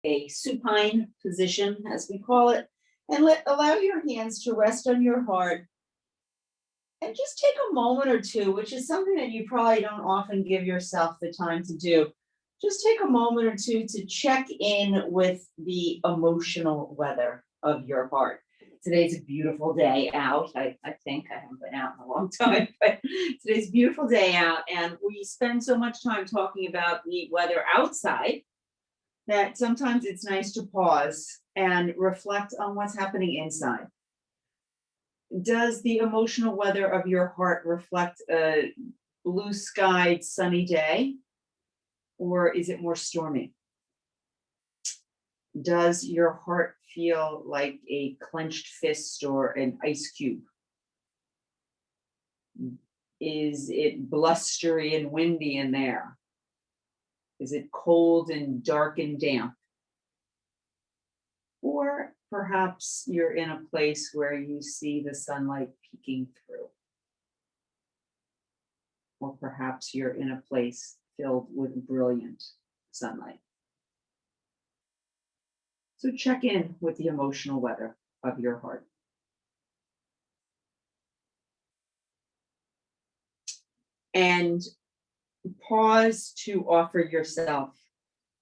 a supine position, as we call it, and allow your hands to rest on your heart. And just take a moment or two, which is something that you probably don't often give yourself the time to do. Just take a moment or two to check in with the emotional weather of your heart. Today's a beautiful day out. I think I haven't been out in a long time, but today's a beautiful day out. And we spend so much time talking about the weather outside that sometimes it's nice to pause and reflect on what's happening inside. Does the emotional weather of your heart reflect a blue-skied, sunny day, or is it more stormy? Does your heart feel like a clenched fist or an ice cube? Is it blustery and windy in there? Is it cold and dark and damp? Or perhaps you're in a place where you see the sunlight peeking through. Or perhaps you're in a place filled with brilliant sunlight. So check in with the emotional weather of your heart. And pause to offer yourself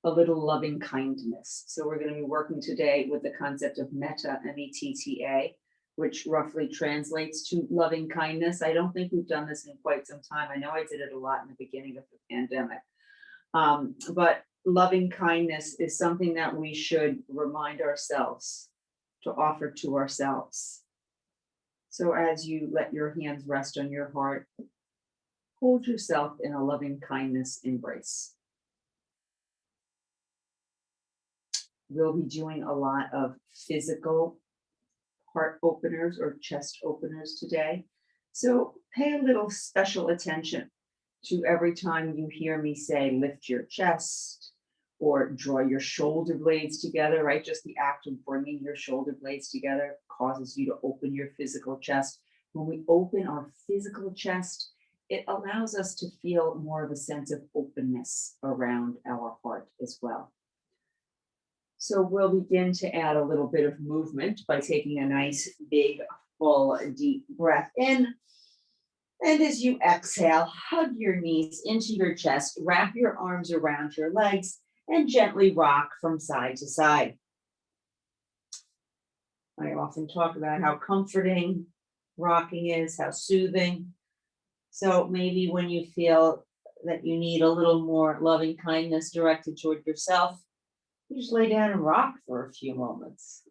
a little loving kindness. So we're going to be working today with the concept of metta, M-E-T-T-A, which roughly translates to loving kindness. I don't think we've done this in quite some time. I know I did it a lot in the beginning of the pandemic. But loving kindness is something that we should remind ourselves to offer to ourselves. So as you let your hands rest on your heart, hold yourself in a loving kindness embrace. We'll be doing a lot of physical heart openers or chest openers today. So pay a little special attention to every time you hear me say, lift your chest or draw your shoulder blades together, right? Just the act of bringing your shoulder blades together causes you to open your physical chest. When we open our physical chest, it allows us to feel more of a sense of openness around our heart as well. So we'll begin to add a little bit of movement by taking a nice, big, full, deep breath in. And as you exhale, hug your knees into your chest, wrap your arms around your legs, and gently rock from side to side. I often talk about how comforting rocking is, how soothing. So maybe when you feel that you need a little more loving kindness directed toward yourself, you just lay down and rock for a few moments.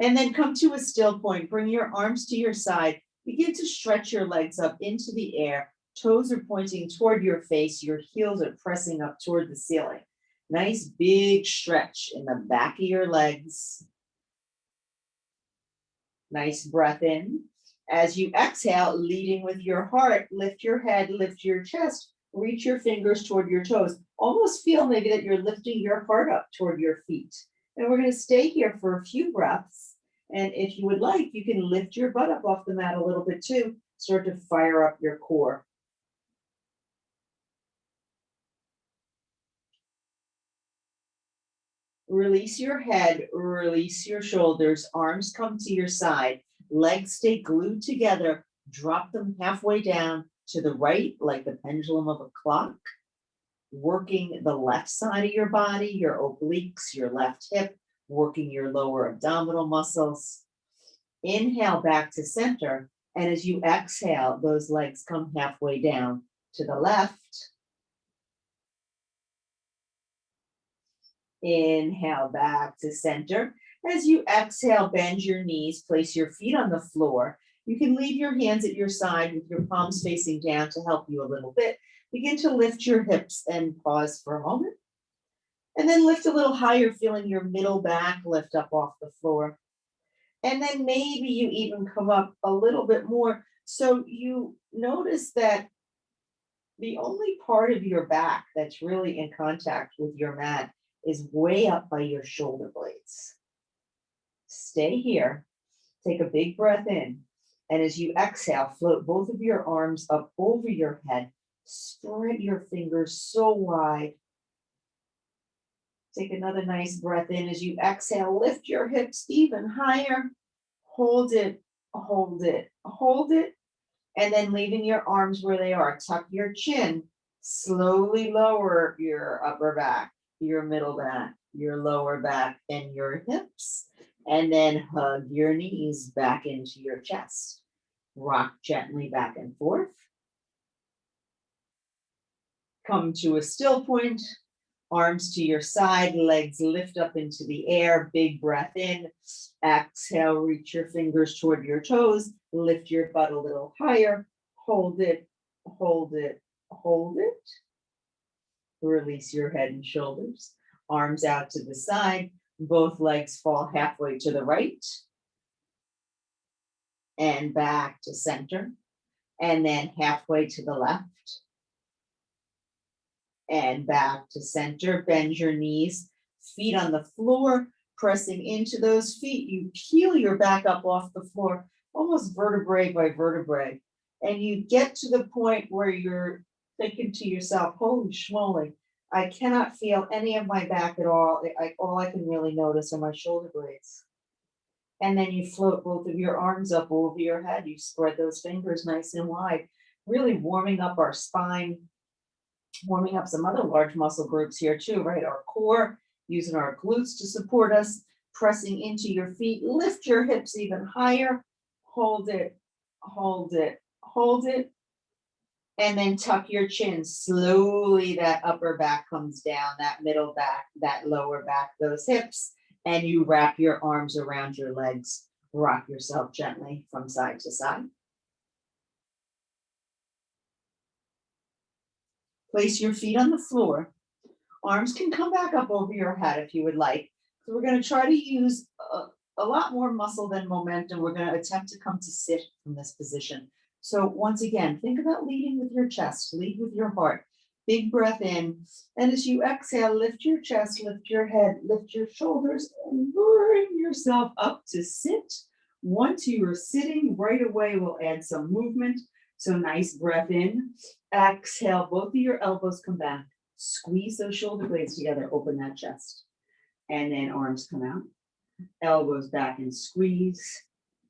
And then come to a still point. Bring your arms to your side. Begin to stretch your legs up into the air. Toes are pointing toward your face. Your heels are pressing up toward the ceiling. Nice big stretch in the back of your legs. Nice breath in. As you exhale, leading with your heart, lift your head, lift your chest, reach your fingers toward your toes. Almost feel maybe that you're lifting your heart up toward your feet. And we're going to stay here for a few breaths. And if you would like, you can lift your butt up off the mat a little bit too. Start to fire up your core. Release your head, release your shoulders, arms come to your side, legs stay glued together, drop them halfway down to the right like the pendulum of a clock, working the left side of your body, your obliques, your left hip, working your lower abdominal muscles. Inhale back to center, and as you exhale, those legs come halfway down to the left. Inhale back to center. As you exhale, bend your knees, place your feet on the floor. You can leave your hands at your side with your palms facing down to help you a little bit. Begin to lift your hips and pause for a moment. And then lift a little higher, feeling your middle back lift up off the floor. And then maybe you even come up a little bit more. So you notice that the only part of your back that's really in contact with your mat is way up by your shoulder blades. Stay here. Take a big breath in. And as you exhale, float both of your arms up over your head. Spread your fingers so wide. Take another nice breath in. As you exhale, lift your hips even higher. Hold it, hold it, hold it. And then leaving your arms where they are. Tuck your chin. Slowly lower your upper back, your middle back, your lower back, and your hips. And then hug your knees back into your chest. Rock gently back and forth. Come to a still point. Arms to your side, legs lift up into the air. Big breath in. Exhale, reach your fingers toward your toes. Lift your butt a little higher. Hold it, hold it, hold it. Release your head and shoulders. Arms out to the side. Both legs fall halfway to the right. And back to center. And then halfway to the left. And back to center. Bend your knees, feet on the floor, pressing into those feet. You peel your back up off the floor, almost vertebrae by vertebrae. And you get to the point where you're thinking to yourself, holy schmoly, I cannot feel any of my back at all. All I can really notice are my shoulder blades. And then you float both of your arms up over your head. You spread those fingers nice and wide, really warming up our spine, warming up some other large muscle groups here too, right? Our core, using our glutes to support us, pressing into your feet. Lift your hips even higher. Hold it, hold it, hold it. And then tuck your chin. Slowly that upper back comes down, that middle back, that lower back, those hips. And you wrap your arms around your legs. Rock yourself gently from side to side. Place your feet on the floor. Arms can come back up over your head if you would like. So we're going to try to use a lot more muscle than momentum. We're going to attempt to come to sit from this position. So once again, think about leading with your chest, lead with your heart. Big breath in. And as you exhale, lift your chest, lift your head, lift your shoulders, and bring yourself up to sit. Once you are sitting, right away, we'll add some movement. So nice breath in. Exhale, both of your elbows come back. Squeeze those shoulder blades together, open that chest. And then arms come out. Elbows back and squeeze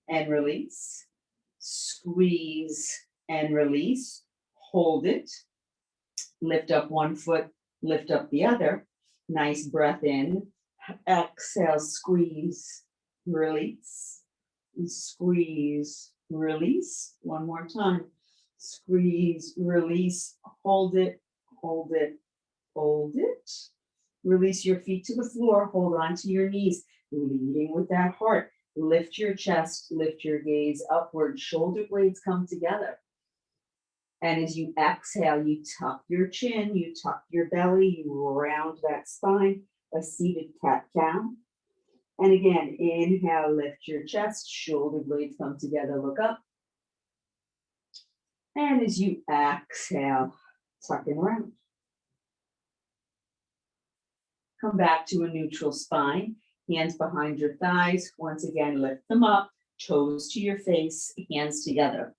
and release. Squeeze and release. Hold it. Lift up one foot, lift up the other. Nice breath in. Exhale, squeeze, release. Squeeze, release. One more time. Squeeze, release, hold it, hold it, hold it. Release your feet to the floor, hold on to your knees, leading with that heart. Lift your chest, lift your gaze upward, shoulder blades come together. And as you exhale, you tuck your chin, you tuck your belly, you round that spine, a seated cat-cow. And again, inhale, lift your chest, shoulder blades come together, look up. And as you exhale, tuck and round. Come back to a neutral spine, hands behind your thighs. Once again, lift them up, toes to your face, hands together.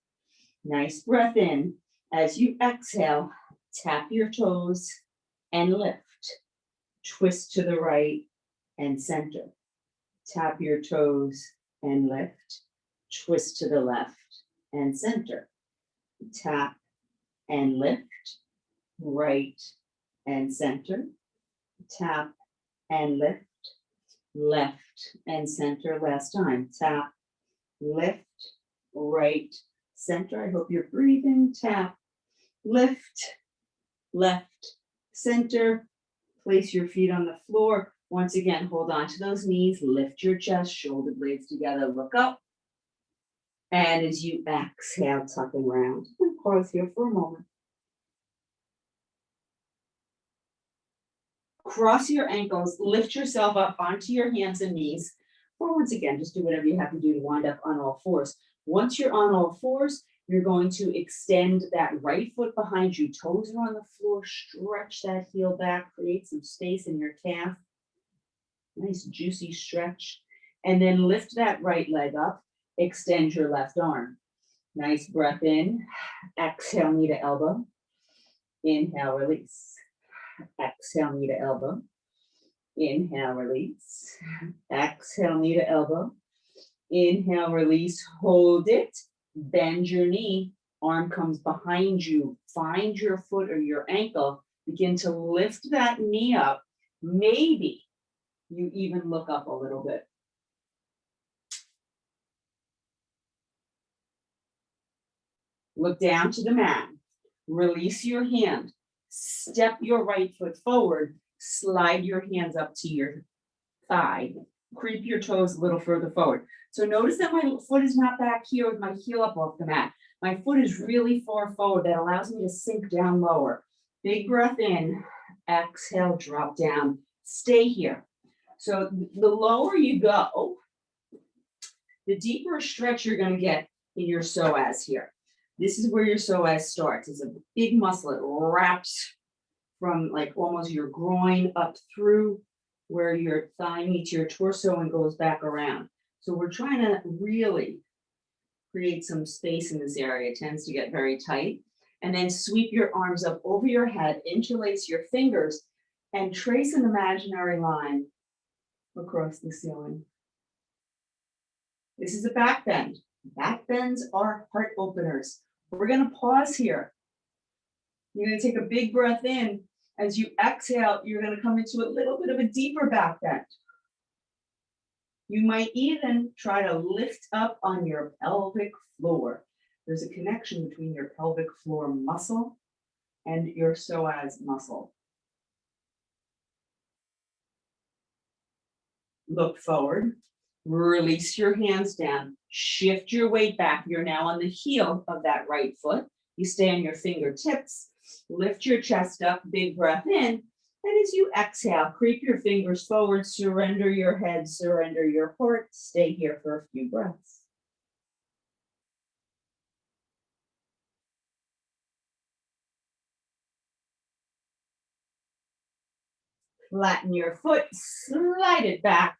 Nice breath in. As you exhale, tap your toes and lift. Twist to the right and center. Tap your toes and lift. Twist to the left and center. Tap and lift. Right and center. Tap and lift. Left and center. Last time. Tap, lift, right, center. I hope you're breathing. Tap, lift, left, center. Place your feet on the floor. Once again, hold on to those knees. Lift your chest, shoulder blades together. Look up. And as you exhale, tuck and round. And pause here for a moment. Cross your ankles. Lift yourself up onto your hands and knees. Or once again, just do whatever you have to do to wind up on all fours. Once you're on all fours, you're going to extend that right foot behind you. Toes are on the floor. Stretch that heel back. Create some space in your calf. Nice juicy stretch. And then lift that right leg up. Extend your left arm. Nice breath in. Exhale, knee to elbow. Inhale, release. Exhale, knee to elbow. Inhale, release. Exhale, knee to elbow. Inhale, release, hold it. Bend your knee, arm comes behind you. Find your foot or your ankle. Begin to lift that knee up. Maybe you even look up a little bit. Look down to the mat. Release your hand. Step your right foot forward. Slide your hands up to your thigh. Creep your toes a little further forward. So notice that my foot is not back here with my heel up off the mat. My foot is really far forward. That allows me to sink down lower. Big breath in. Exhale, drop down. Stay here. So the lower you go, the deeper stretch you're going to get in your psoas here. This is where your psoas starts. It's a big muscle. It wraps from like almost your groin up through where your thigh meets your torso and goes back around. So we're trying to really create some space in this area. It tends to get very tight. And then sweep your arms up over your head, interlace your fingers, and trace an imaginary line across the ceiling. This is a back bend. Back bends are heart openers. We're going to pause here. You're going to take a big breath in. As you exhale, you're going to come into a little bit of a deeper back bend. You might even try to lift up on your pelvic floor. There's a connection between your pelvic floor muscle and your psoas muscle. Look forward. Release your hands down. Shift your weight back. You're now on the heel of that right foot. You stay on your fingertips. Lift your chest up. Big breath in. And as you exhale, creep your fingers forward. Surrender your head. Surrender your heart. Stay here for a few breaths. Flatten your foot. Slide it back.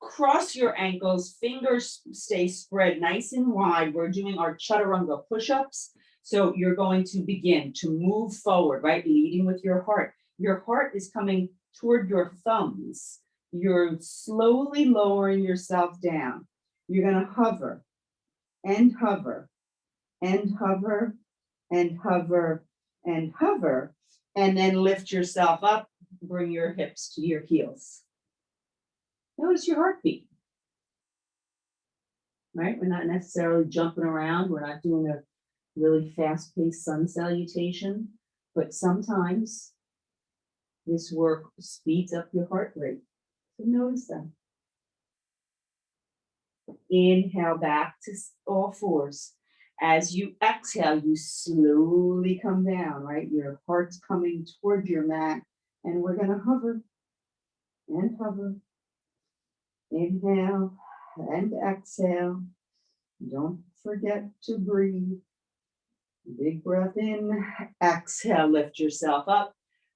Cross your ankles, fingers stay spread nice and wide. We're doing our Chaturanga Push-Ups. So you're going to begin to move forward, right? Leading with your heart. Your heart is coming toward your thumbs. You're slowly lowering yourself down. You're going to hover and hover and hover and hover and hover, and then lift yourself up. Bring your hips to your heels. Notice your heartbeat, right? We're not necessarily jumping around. We're not doing a really fast-paced sun salutation, but sometimes this work speeds up your heart rate. So notice that. Inhale back to all fours. As you exhale, you slowly come down, right? Your heart's coming toward your mat, and we're going to hover and hover. Inhale and exhale. Don't forget to breathe. Big breath in. Exhale, lift yourself up.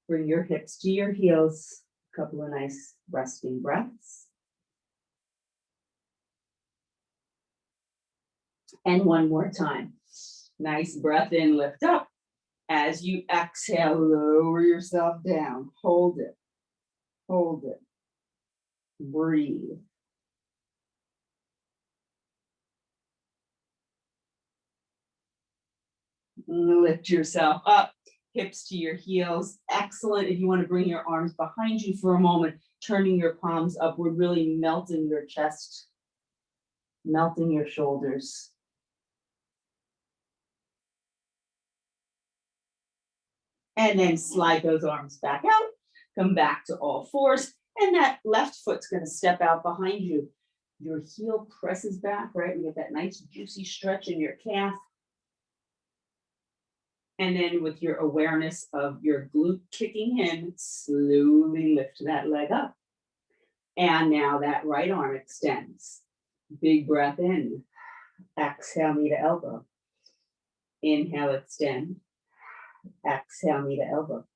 Bring your hips to your heels. A couple of nice resting breaths. And one more time. Nice breath in, lift up. As you exhale, lower yourself down. Hold it. Hold it. Breathe. Lift yourself up, hips to your heels. Excellent. If you want to bring your arms behind you for a moment, turning your palms upward, really melting your chest, melting your shoulders. And then slide those arms back out, come back to all fours, and that left foot's going to step out behind you. Your heel presses back, right? You get that nice juicy stretch in your calf. And then with your awareness of your glute kicking in, slowly lift that leg up. And now that right arm extends. Big breath in. Exhale, knee to elbow. Inhale, extend. Exhale, knee to elbow.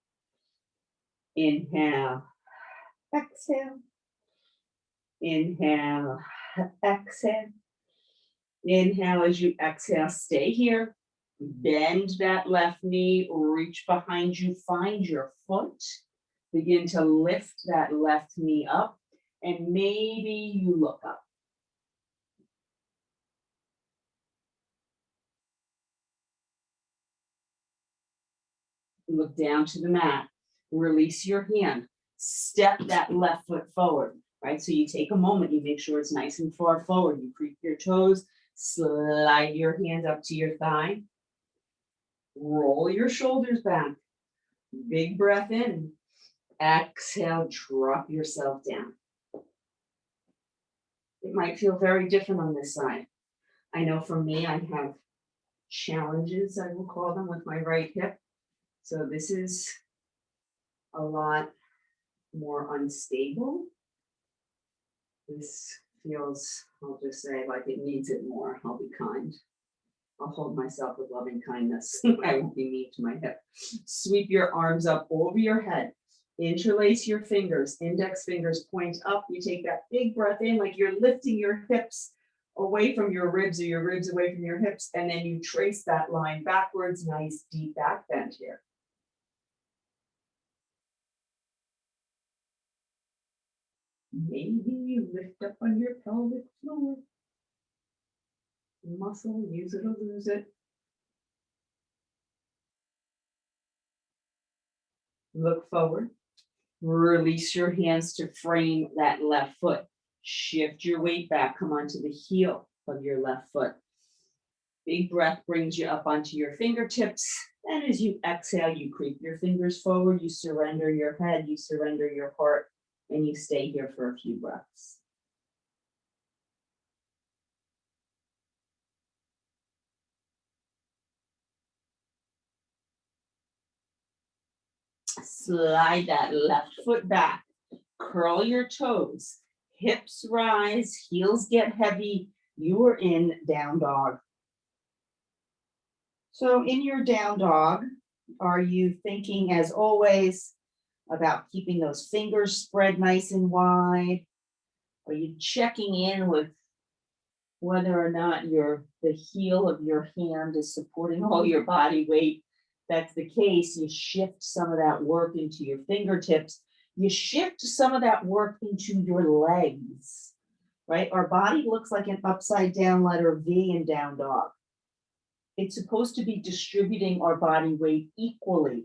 Inhale, exhale. Inhale, exhale. Inhale as you exhale, stay here. Bend that left knee, reach behind you, find your foot. Begin to lift that left knee up, and maybe you look up. Look down to the mat. Release your hand. Step that left foot forward, right? So you take a moment, you make sure it's nice and far forward. You creep your toes, slide your hand up to your thigh. Roll your shoulders back. Big breath in. Exhale, drop yourself down. It might feel very different on this side. I know for me, I have challenges, I will call them, with my right hip. So this is a lot more unstable. This feels, I'll just say, like it needs it more. I'll be kind. I'll hold myself with loving kindness. I won't be mean to my hip. Sweep your arms up over your head. Interlace your fingers. Index fingers point up. You take that big breath in like you're lifting your hips away from your ribs or your ribs away from your hips. And then you trace that line backwards. Nice deep back bend here. Maybe you lift up on your pelvic floor. Muscle, use it or lose it. Look forward. Release your hands to frame that left foot. Shift your weight back. Come onto the heel of your left foot. Big breath brings you up onto your fingertips. And as you exhale, you creep your fingers forward. You surrender your head. You surrender your heart. And you stay here for a few breaths. Slide that left foot back. Curl your toes. Hips rise. Heels get heavy. You are in down dog. So in your down dog, are you thinking, as always, about keeping those fingers spread nice and wide? Are you checking in with whether or not the heel of your hand is supporting all your body weight? If that's the case, you shift some of that work into your fingertips. You shift some of that work into your legs, right? Our body looks like an upside down letter V in down dog. It's supposed to be distributing our body weight equally,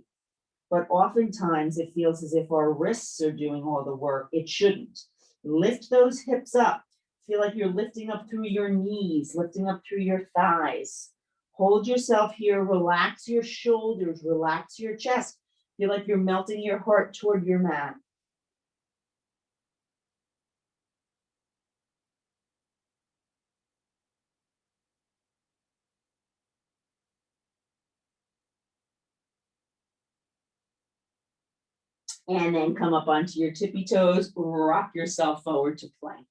but oftentimes it feels as if our wrists are doing all the work. It shouldn't. Lift those hips up. Feel like you're lifting up through your knees, lifting up through your thighs. Hold yourself here. Relax your shoulders. Relax your chest. Feel like you're melting your heart toward your mat. And then come up onto your tippy toes, rock yourself forward to plank.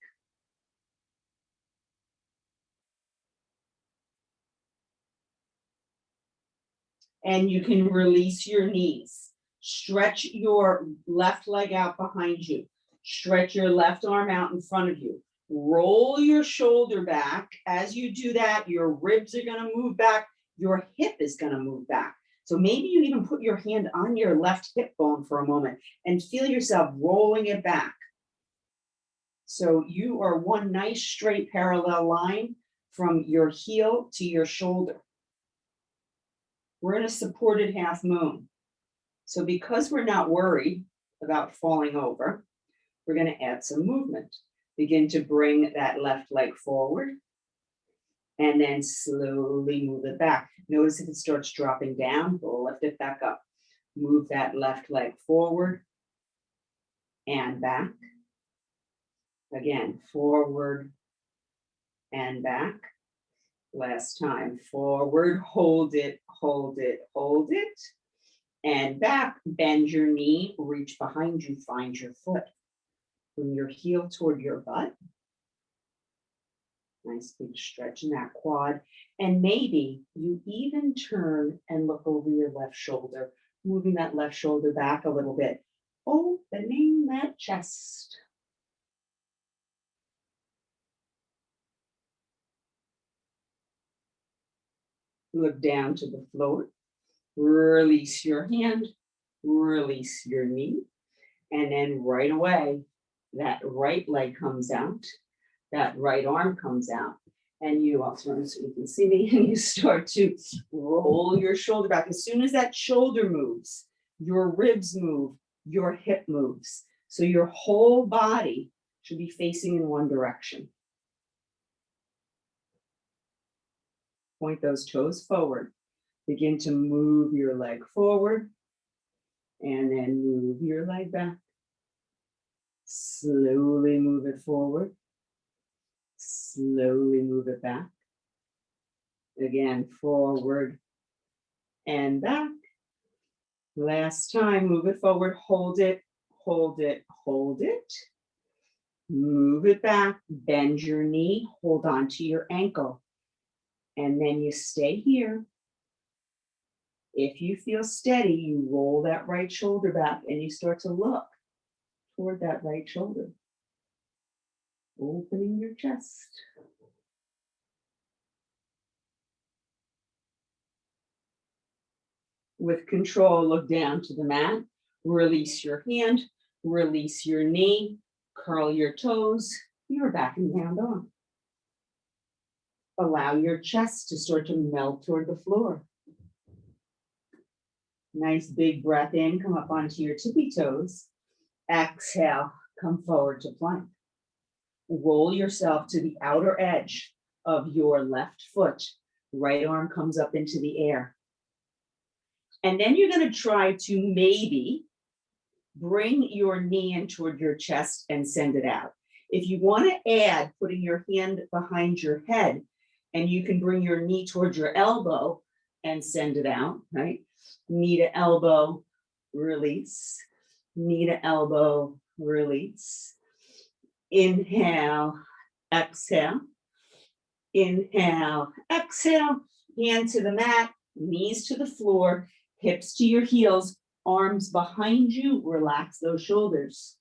And you can release your knees. Stretch your left leg out behind you. Stretch your left arm out in front of you. Roll your shoulder back. As you do that, your ribs are going to move back. Your hip is going to move back. So maybe you even put your hand on your left hip bone for a moment and feel yourself rolling it back. So you are one nice straight parallel line from your heel to your shoulder. We're in a supported half moon. So because we're not worried about falling over, we're going to add some movement. Begin to bring that left leg forward and then slowly move it back. Notice if it starts dropping down, we'll lift it back up. Move that left leg forward and back. Again, forward and back. Last time, forward, hold it, hold it, hold it. And back, bend your knee, reach behind you, find your foot. Bring your heel toward your butt. Nice big stretch in that quad. And maybe you even turn and look over your left shoulder, moving that left shoulder back a little bit, opening that chest. Look down to the floor. Release your hand. Release your knee. And then right away, that right leg comes out, that right arm comes out. And you, I'll turn so you can see me, and you start to roll your shoulder back. As soon as that shoulder moves, your ribs move, your hip moves. So your whole body should be facing in one direction. Point those toes forward. Begin to move your leg forward, and then move your leg back. Slowly move it forward. Slowly move it back. Again, forward and back. Last time, move it forward, hold it, hold it, hold it. Move it back, bend your knee, hold on to your ankle. And then you stay here. If you feel steady, you roll that right shoulder back and you start to look toward that right shoulder. Opening your chest. With control, look down to the mat. Release your hand, release your knee, curl your toes. You're back in down dog. Allow your chest to start to melt toward the floor. Nice big breath in, come up onto your tippy toes. Exhale, come forward to plank. Roll yourself to the outer edge of your left foot. Right arm comes up into the air. And then you're going to try to maybe bring your knee in toward your chest and send it out. If you want to add putting your hand behind your head, and you can bring your knee towards your elbow and send it out, right? Knee to elbow, release. Knee to elbow, release. Inhale, exhale. Inhale, exhale. Hand to the mat, knees to the floor, hips to your heels, arms behind you. Relax those shoulders.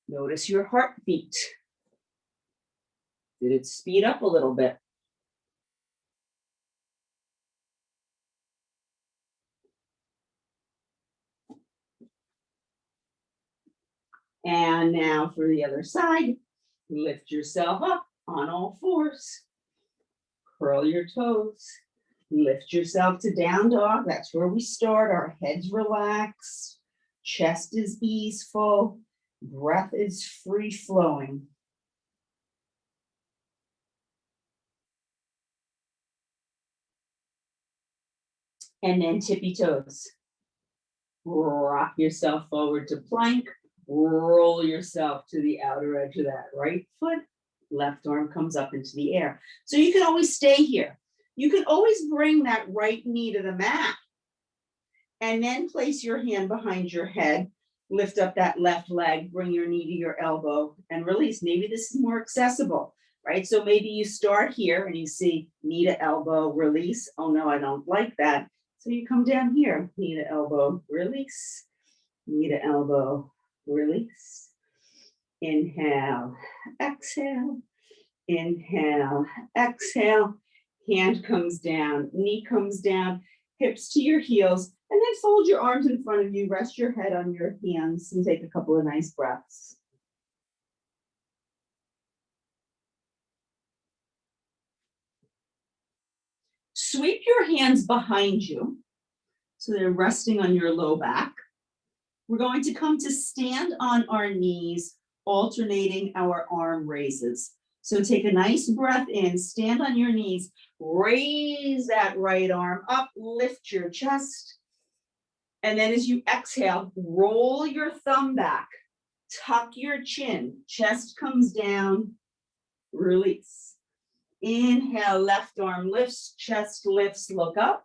Notice your heartbeat. Did it speed up a little bit? And now for the other side, lift yourself up on all fours. Curl your toes. Lift yourself to down dog. That's where we start. Our heads relaxed. Chest is easeful. Breath is free flowing. And then tippy toes. Rock yourself forward to plank. Roll yourself to the outer edge of that right foot. Left arm comes up into the air. So you can always stay here. You can always bring that right knee to the mat. And then place your hand behind your head. Lift up that left leg. Bring your knee to your elbow and release. Maybe this is more accessible, right? So maybe you start here and you see knee to elbow, release. Oh no, I don't like that. So you come down here, knee to elbow, release. Knee to elbow, release. Inhale, exhale. Inhale, exhale. Hand comes down, knee comes down, hips to your heels, and then fold your arms in front of you, rest your head on your hands, and take a couple of nice breaths. Sweep your hands behind you, so they're resting on your low back. We're going to come to stand on our knees, alternating our arm raises. So take a nice breath in, stand on your knees, raise that right arm up, lift your chest. And then as you exhale, roll your thumb back, tuck your chin, chest comes down, release. Inhale, left arm lifts, chest lifts, look up.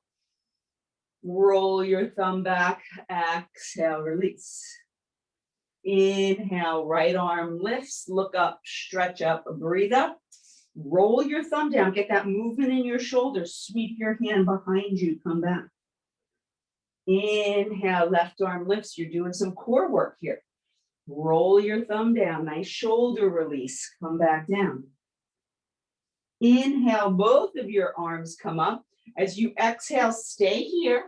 Roll your thumb back, exhale, release. Inhale, right arm lifts, look up, stretch up, breathe up. Roll your thumb down, get that movement in your shoulders, sweep your hand behind you, come back. Inhale, left arm lifts, you're doing some core work here. Roll your thumb down, nice shoulder release, come back down. Inhale, both of your arms come up. As you exhale, stay here.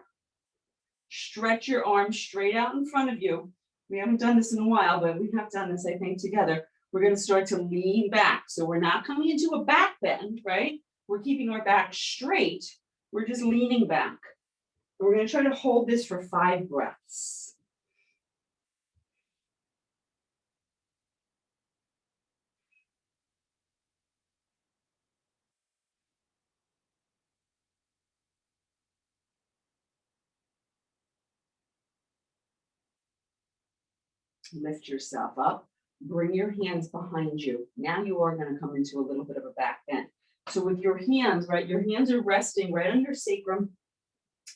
Stretch your arms straight out in front of you. We haven't done this in a while, but we have done this, I think, together. We're going to start to lean back. So we're not coming into a back bend, right? We're keeping our back straight. We're just leaning back. And we're going to try to hold this for 5 breaths. Lift yourself up. Bring your hands behind you. Now you are going to come into a little bit of a back bend. So with your hands, right, your hands are resting right on your sacrum,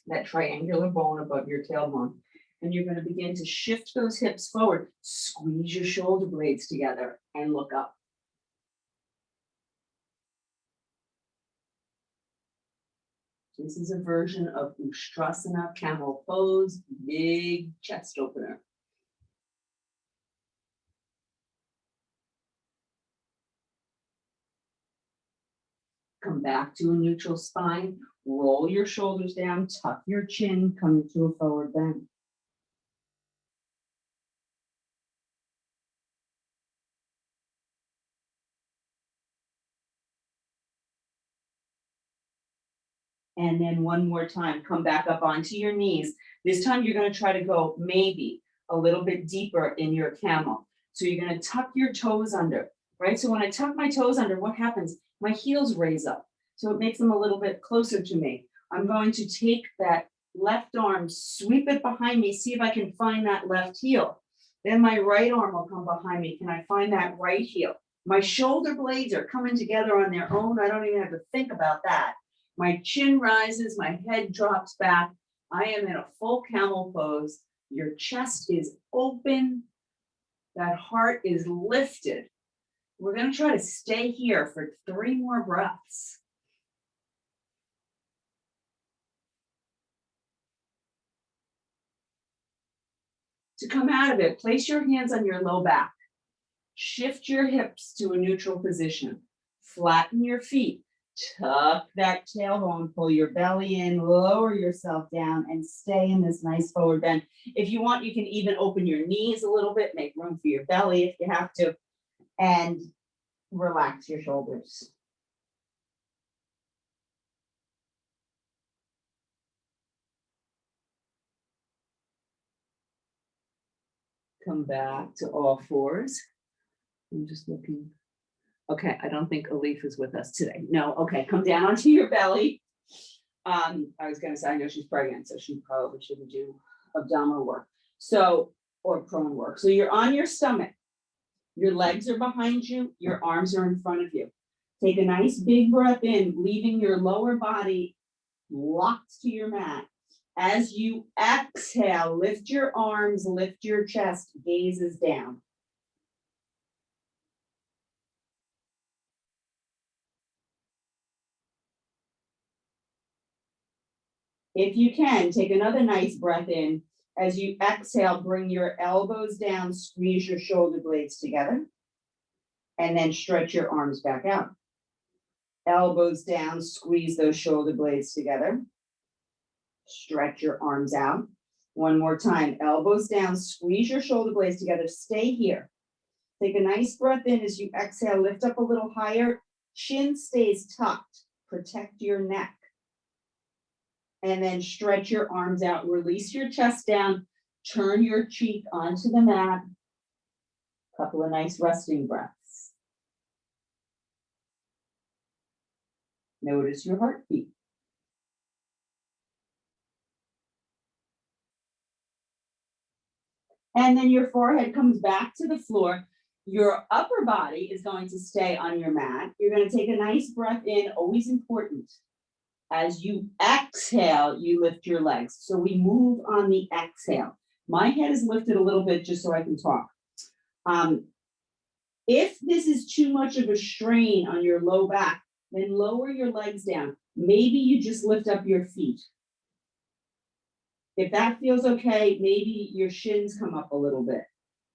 that triangular bone above your tailbone. And you're going to begin to shift those hips forward. Squeeze your shoulder blades together and look up. This is a version of Ustrasana Camel pose, big chest opener. Come back to a neutral spine, roll your shoulders down, tuck your chin, come into a forward bend. And then one more time, come back up onto your knees. This time you're going to try to go maybe a little bit deeper in your camel. So you're going to tuck your toes under, right? So when I tuck my toes under, what happens? My heels raise up. So it makes them a little bit closer to me. I'm going to take that left arm, sweep it behind me, see if I can find that left heel. Then my right arm will come behind me. Can I find that right heel? My shoulder blades are coming together on their own. I don't even have to think about that. My chin rises, my head drops back. I am in a full camel pose. Your chest is open. That heart is lifted. We're going to try to stay here for 3 more breaths. To come out of it, place your hands on your low back. Shift your hips to a neutral position. Flatten your feet. Tuck that tailbone, pull your belly in, lower yourself down, and stay in this nice forward bend. If you want, you can even open your knees a little bit, make room for your belly if you have to, and relax your shoulders. Come back to all fours. I'm just looking. Okay, I don't think Alif is with us today. No, okay, come down onto your belly. I was gonna say, I know she's pregnant, so she probably shouldn't do abdominal work. So, or prone work. So you're on your stomach. Your legs are behind you. Your arms are in front of you. Take a nice big breath in, leaving your lower body locked to your mat. As you exhale, lift your arms, lift your chest, gaze is down. If you can, take another nice breath in. As you exhale, bring your elbows down, squeeze your shoulder blades together, and then stretch your arms back out. Elbows down, squeeze those shoulder blades together. Stretch your arms out. One more time, elbows down, squeeze your shoulder blades together, stay here. Take a nice breath in. As you exhale, lift up a little higher. Chin stays tucked, protect your neck. And then stretch your arms out, release your chest down, turn your cheek onto the mat. Couple of nice resting breaths. Notice your heartbeat. And then your forehead comes back to the floor. Your upper body is going to stay on your mat. You're going to take a nice breath in, always important. As you exhale, you lift your legs. So we move on the exhale. My head is lifted a little bit just so I can talk. If this is too much of a strain on your low back, then lower your legs down. Maybe you just lift up your feet. If that feels okay, maybe your shins come up a little bit.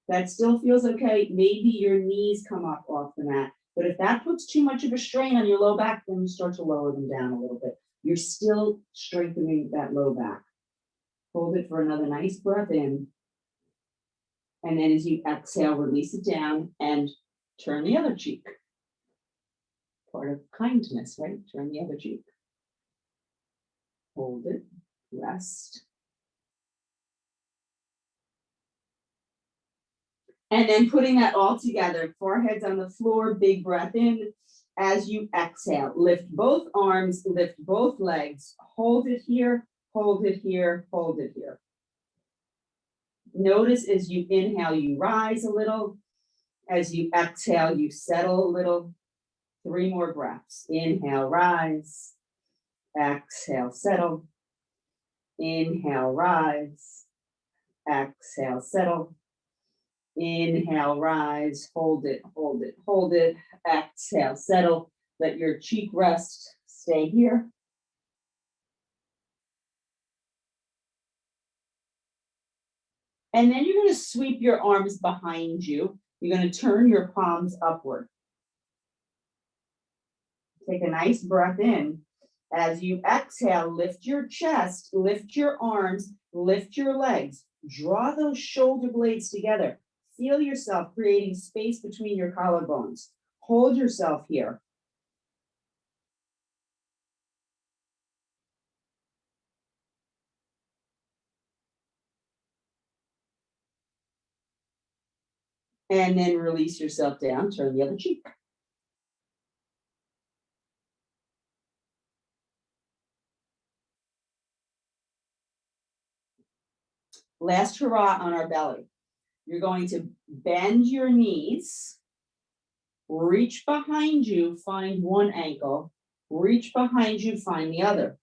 That still feels okay, maybe your knees come up off the mat. But if that puts too much of a strain on your low back, then you start to lower them down a little bit. You're still strengthening that low back. Hold it for another nice breath in. And then as you exhale, release it down and turn the other cheek. Part of kindness, right? Turn the other cheek. Hold it, rest. And then putting that all together, foreheads on the floor, big breath in. As you exhale, lift both arms, lift both legs, hold it here, hold it here, hold it here. Notice as you inhale, you rise a little. As you exhale, you settle a little. 3 more breaths. Inhale, rise. Exhale, settle. Inhale, rise. Exhale, settle. Inhale, rise, hold it, hold it, hold it. Exhale, settle. Let your cheek rest. Stay here. And then you're going to sweep your arms behind you. You're going to turn your palms upward. Take a nice breath in. As you exhale, lift your chest, lift your arms, lift your legs. Draw those shoulder blades together. Feel yourself creating space between your collarbones. Hold yourself here. And then release yourself down, turn the other cheek. Last hurrah on our belly. You're going to bend your knees, reach behind you, find one ankle, reach behind you, find the other.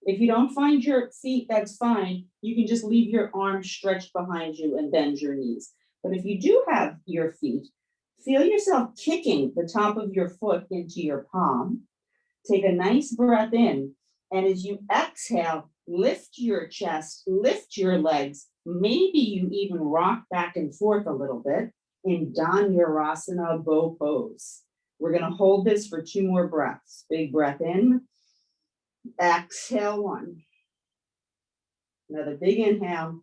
If you don't find your feet, that's fine. You can just leave your arms stretched behind you and bend your knees. But if you do have your feet, feel yourself kicking the top of your foot into your palm. Take a nice breath in. And as you exhale, lift your chest, lift your legs. Maybe you even rock back and forth a little bit in Dhanurasana bow pose. We're going to hold this for 2 more breaths. Big breath in. Exhale 1. Another big inhale.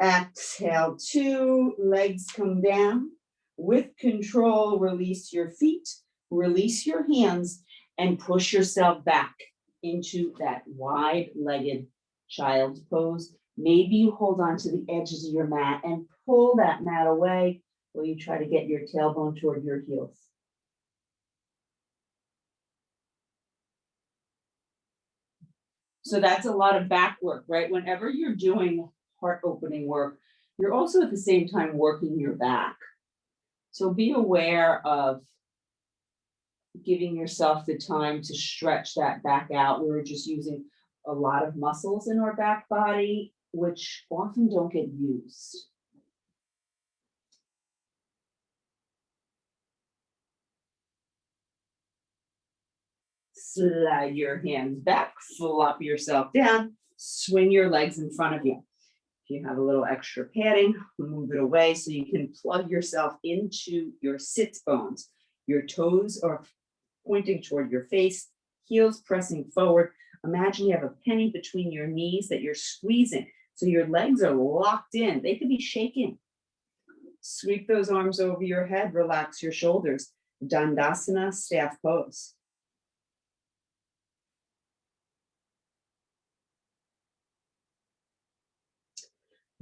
Exhale 2. Legs come down. With control, release your feet, release your hands, and push yourself back into that wide-legged child's pose. Maybe you hold on to the edges of your mat and pull that mat away while you try to get your tailbone toward your heels. So that's a lot of back work, right? Whenever you're doing heart opening work, you're also at the same time working your back. So be aware of giving yourself the time to stretch that back out. We're just using a lot of muscles in our back body, which often don't get used. Slide your hands back, flop yourself down, swing your legs in front of you. If you have a little extra padding, move it away so you can plug yourself into your sits bones. Your toes are pointing toward your face, heels pressing forward. Imagine you have a penny between your knees that you're squeezing. So your legs are locked in. They could be shaking. Sweep those arms over your head, relax your shoulders. Dandasana, staff pose.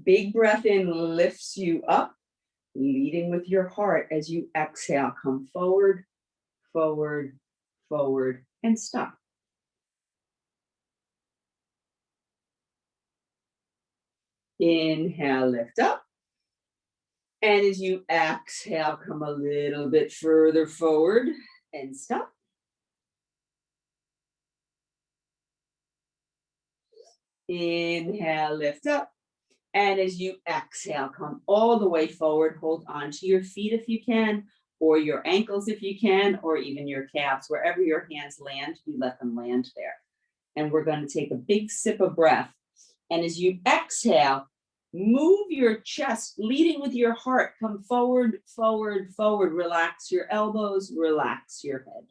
Big breath in lifts you up, leading with your heart. As you exhale, come forward, forward, forward, and stop. Inhale, lift up. And as you exhale, come a little bit further forward and stop. Inhale, lift up. And as you exhale, come all the way forward. Hold on to your feet if you can, or your ankles if you can, or even your calves. Wherever your hands land, you let them land there. And we're going to take a big sip of breath. And as you exhale, move your chest, leading with your heart. Come forward, forward, forward. Relax your elbows, relax your head.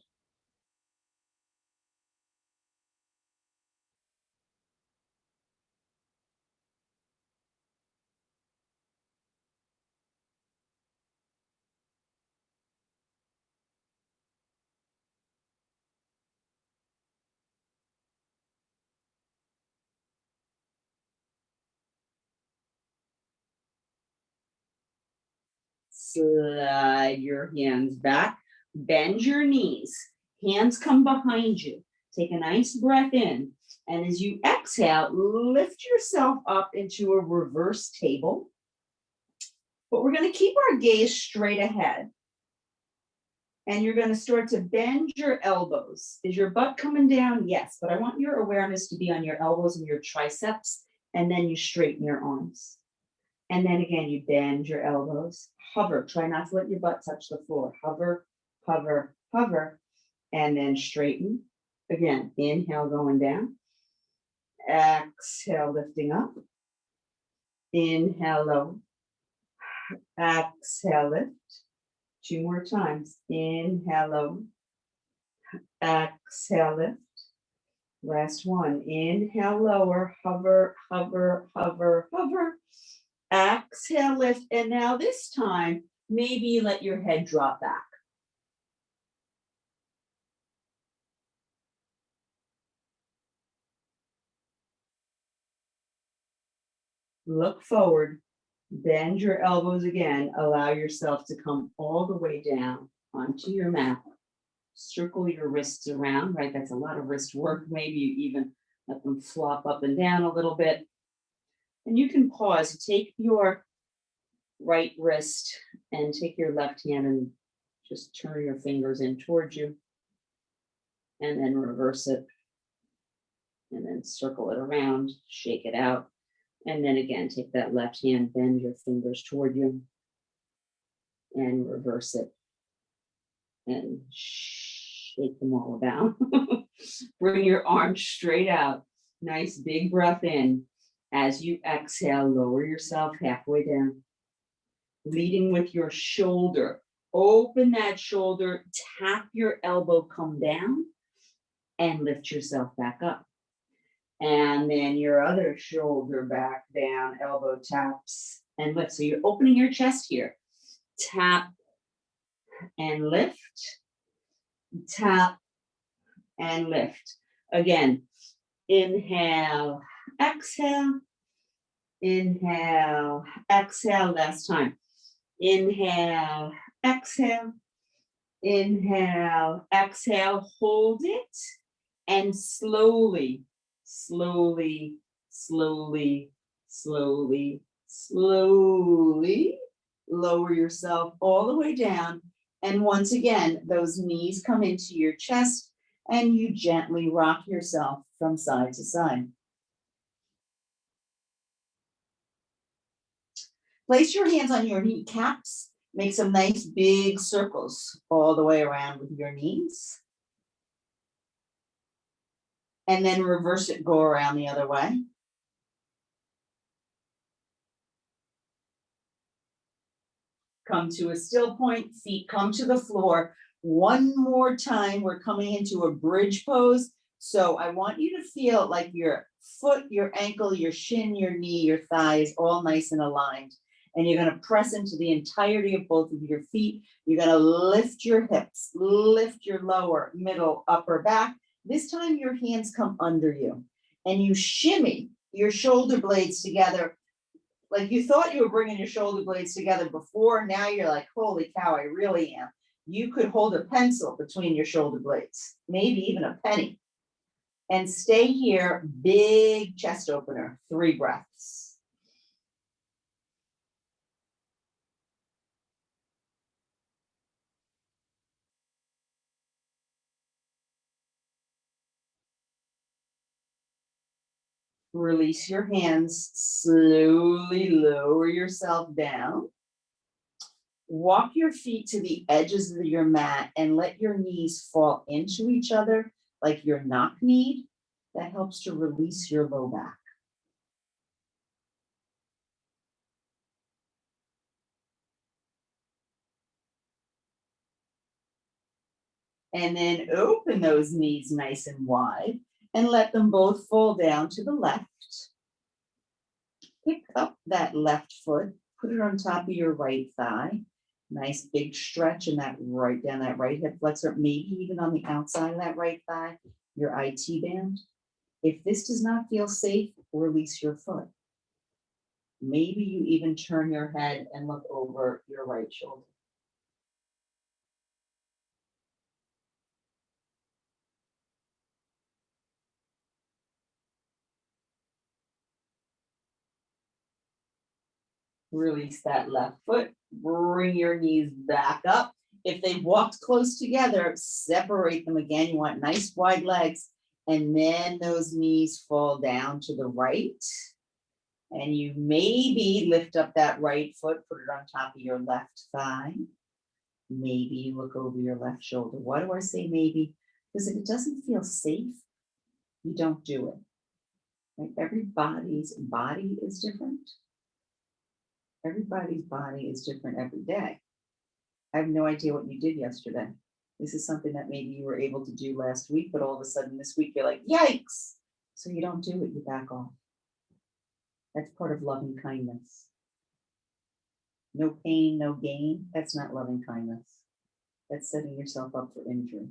slide your hands back, bend your knees, hands come behind you. Take a nice breath in. And as you exhale, lift yourself up into a reverse table. But we're going to keep our gaze straight ahead. And you're going to start to bend your elbows. Is your butt coming down? Yes, but I want your awareness to be on your elbows and your triceps, and then you straighten your arms. And then again, you bend your elbows, hover. Try not to let your butt touch the floor. Hover, hover, hover, and then straighten. Again, inhale, going down. Exhale, lifting up. Inhale, low. Exhale, lift. 2 more times. Inhale, low. Exhale, lift. Last one. Inhale, lower. Hover, hover, hover, hover. Exhale, lift. And now this time, maybe you let your head drop back. Look forward. Bend your elbows again. Allow yourself to come all the way down onto your mat. Circle your wrists around, right? That's a lot of wrist work. Maybe you even let them flop up and down a little bit. And you can pause. Take your right wrist and take your left hand and just turn your fingers in towards you. And then reverse it. And then circle it around, shake it out. And then again, take that left hand, bend your fingers toward you, and reverse it. And shake them all down. Bring your arms straight out. Nice big breath in. As you exhale, lower yourself halfway down. Leading with your shoulder. Open that shoulder, tap your elbow, come down, and lift yourself back up. And then your other shoulder back down, elbow taps and lift. So you're opening your chest here. Tap and lift. Tap and lift. Again, inhale, exhale. Inhale, exhale. Last time. Inhale, exhale. Inhale, exhale. Hold it. And slowly, slowly, slowly, slowly, slowly lower yourself all the way down. And once again, those knees come into your chest and you gently rock yourself from side to side. Place your hands on your kneecaps. Make some nice big circles all the way around with your knees. And then reverse it, go around the other way. Come to a still point, feet come to the floor. One more time, we're coming into a bridge pose. So I want you to feel like your foot, your ankle, your shin, your knee, your thighs, all nice and aligned. And you're going to press into the entirety of both of your feet. You're going to lift your hips, lift your lower, middle, upper back. This time your hands come under you and you shimmy your shoulder blades together. Like you thought you were bringing your shoulder blades together before. Now you're like, holy cow, I really am. You could hold a pencil between your shoulder blades, maybe even a penny. And stay here, big chest opener, 3 breaths. Release your hands, slowly lower yourself down. Walk your feet to the edges of your mat and let your knees fall into each other like you're knock-kneed. That helps to release your low back. And then open those knees nice and wide and let them both fall down to the left. Pick up that left foot, put it on top of your right thigh. Nice big stretch in that right, down that right hip flexor, maybe even on the outside of that right thigh, your IT band. If this does not feel safe, release your foot. Maybe you even turn your head and look over your right shoulder. Release that left foot. Bring your knees back up. If they walked close together, separate them again. You want nice wide legs. And then those knees fall down to the right. And you maybe lift up that right foot, put it on top of your left thigh. Maybe you look over your left shoulder. Why do I say maybe? Because if it doesn't feel safe, you don't do it. Like everybody's body is different. Everybody's body is different every day. I have no idea what you did yesterday. This is something that maybe you were able to do last week, but all of a sudden this week you're like, yikes. So you don't do it, you back off. That's part of loving kindness. No pain, no gain. That's not loving kindness. That's setting yourself up for injury.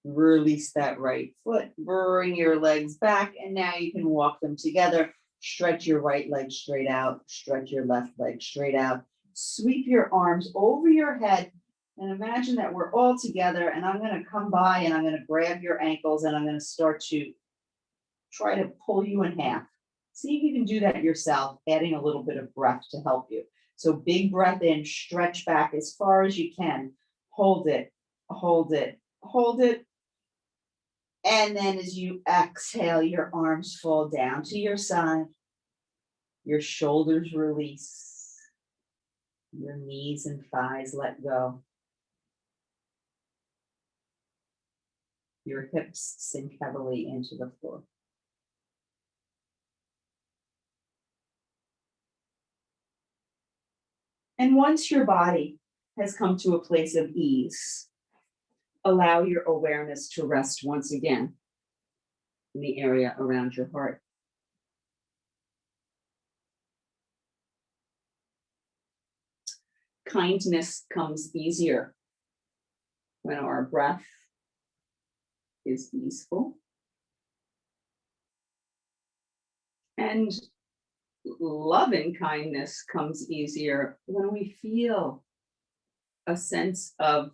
Release that right foot, bring your legs back, and now you can walk them together. Stretch your right leg straight out, stretch your left leg straight out. Sweep your arms over your head, and imagine that we're all together, and I'm going to come by and I'm going to grab your ankles and I'm going to start to try to pull you in half. See if you can do that yourself, adding a little bit of breath to help you. So big breath in, stretch back as far as you can. Hold it, hold it, hold it. And then as you exhale, your arms fall down to your side. Your shoulders release. Your knees and thighs let go. Your hips sink heavily into the floor. And once your body has come to a place of ease, allow your awareness to rest once again in the area around your heart. Kindness comes easier when our breath is easeful. And loving kindness comes easier when we feel a sense of,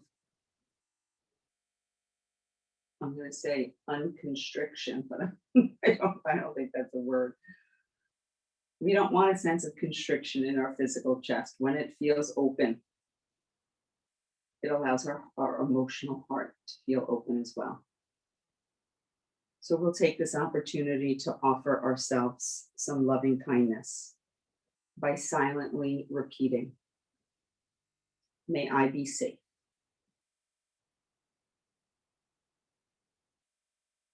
I'm going to say unconstriction, but I don't think that's a word. We don't want a sense of constriction in our physical chest. When it feels open, it allows our emotional heart to feel open as well. So we'll take this opportunity to offer ourselves some loving kindness by silently repeating, may I be safe.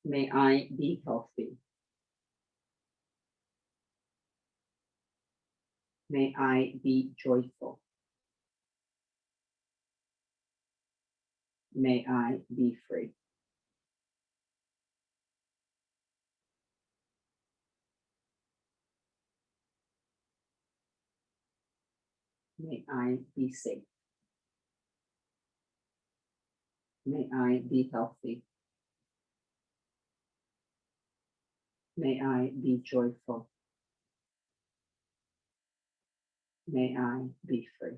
May I be healthy. May I be joyful. May I be free. May I be safe. May I be healthy. May I be joyful. May I be free.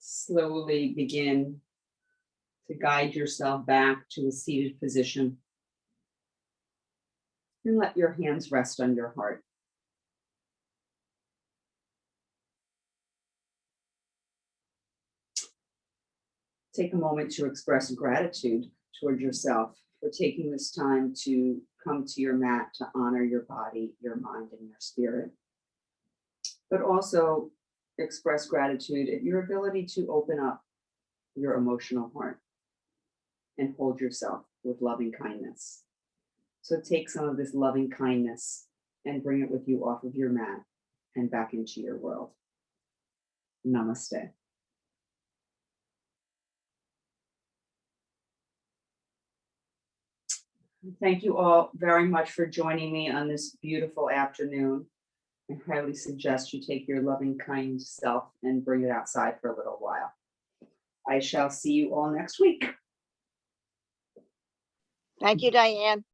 Slowly begin to guide yourself back to a seated position. And let your hands rest on your heart. Take a moment to express gratitude toward yourself for taking this time to come to your mat to honor your body, your mind, and your spirit. But also express gratitude at your ability to open up your emotional heart and hold yourself with loving kindness. So take some of this loving kindness and bring it with you off of your mat and back into your world. Namaste. Thank you all very much for joining me on this beautiful afternoon. I highly suggest you take your loving, kind self and bring it outside for a little while. I shall see you all next week. Thank you, Diane.